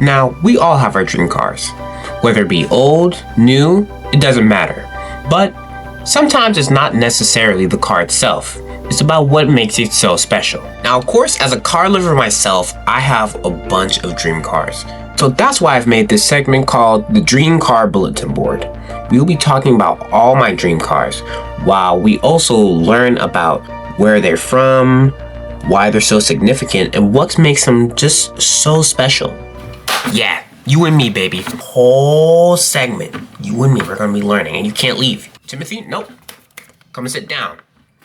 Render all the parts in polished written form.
Now, we all have our dream cars. Whether it be old, new, it doesn't matter. But sometimes it's not necessarily the car itself. It's about what makes it so special. Now, of course, as a car lover myself, I have a bunch of dream cars. So that's why I've made this segment called the Dream Car Bulletin Board. We will be talking about all my dream cars, while we also learn about where they're from, why they're so significant, and what makes them just so special. Yeah, you and me, baby. Whole segment. You and me, we're gonna be learning, and you can't leave. Timothy, nope. Come and sit down.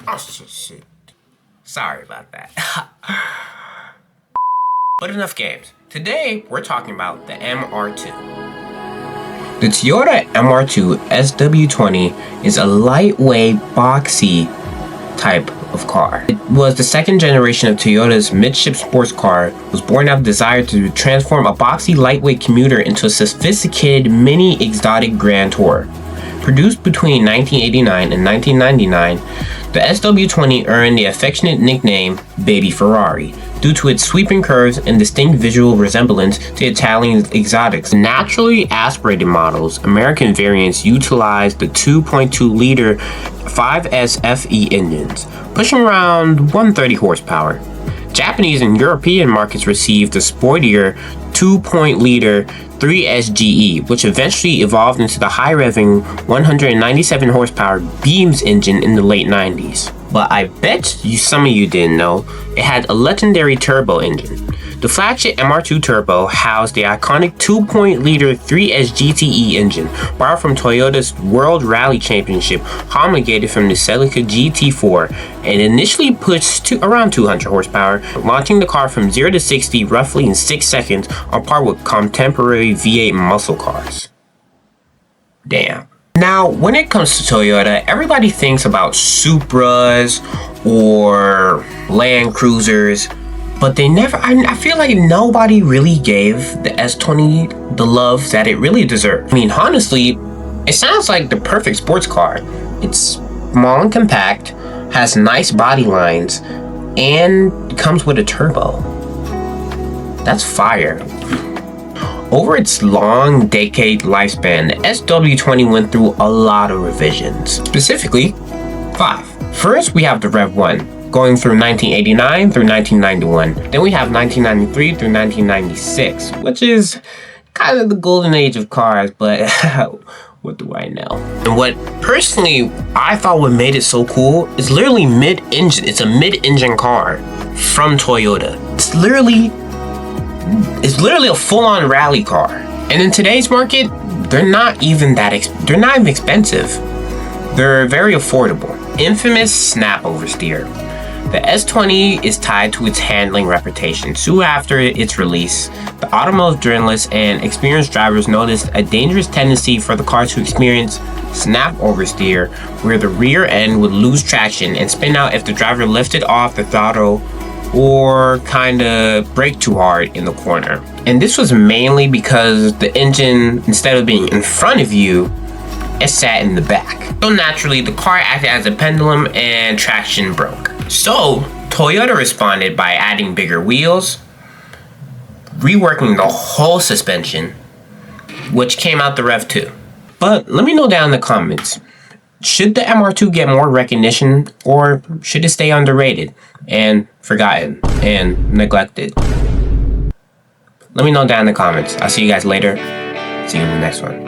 Oh, shit. Sorry about that. But enough games. Today, we're talking about the MR2. The Toyota MR2 SW20 is a lightweight, boxy type of car. It was the second generation of Toyota's midship sports car. It was born out of the desire to transform a boxy, lightweight commuter into a sophisticated, mini exotic grand tour. Produced between 1989 and 1999, the SW20 earned the affectionate nickname Baby Ferrari due to its sweeping curves and distinct visual resemblance to Italian exotics. Naturally aspirated models, American variants utilized the 2.2-liter 5S-FE engines, pushing around 130 horsepower. Japanese and European markets received the sportier 2.0-liter 3SGE, which eventually evolved into the high-revving 197 horsepower Beams engine in the late 90s. But I bet some of you didn't know, it had a legendary turbo engine. The flagship MR2 Turbo housed the iconic 2.0-liter 3SGTE engine, borrowed from Toyota's World Rally Championship, homologated from the Celica GT4, and initially pushed to around 200 horsepower, launching the car from 0 to 60 roughly in 6 seconds, on par with contemporary V8 muscle cars. Damn. Now, when it comes to Toyota, everybody thinks about Supras or Land Cruisers, but they never, I feel like nobody really gave the S20 the love that it really deserved. I mean, honestly, it sounds like the perfect sports car. It's small and compact, has nice body lines, and comes with a turbo. That's fire. Over its long decade lifespan, the SW20 went through a lot of revisions, specifically 5. First, we have the Rev 1, going through 1989 through 1991. Then we have 1993 through 1996, which is kind of the golden age of cars, but what do I know? And what personally I thought what made it so cool is literally mid-engine. It's a mid-engine car from Toyota. It's literally a full-on rally car. And in today's market, they're not even expensive. They're very affordable. Infamous snap oversteer. The S20 is tied to its handling reputation. Soon after its release, the automotive journalists and experienced drivers noticed a dangerous tendency for the car to experience snap oversteer, where the rear end would lose traction and spin out if the driver lifted off the throttle or kind of brake too hard in the corner. And this was mainly because the engine, instead of being in front of you, it sat in the back. So naturally, the car acted as a pendulum and traction broke. So Toyota responded by adding bigger wheels, reworking the whole suspension, which came out the Rev 2. But let me know down in the comments, should the MR2 get more recognition, or should it stay underrated and forgotten and neglected? Let me know down in the comments. I'll see you guys later. See you in the next one.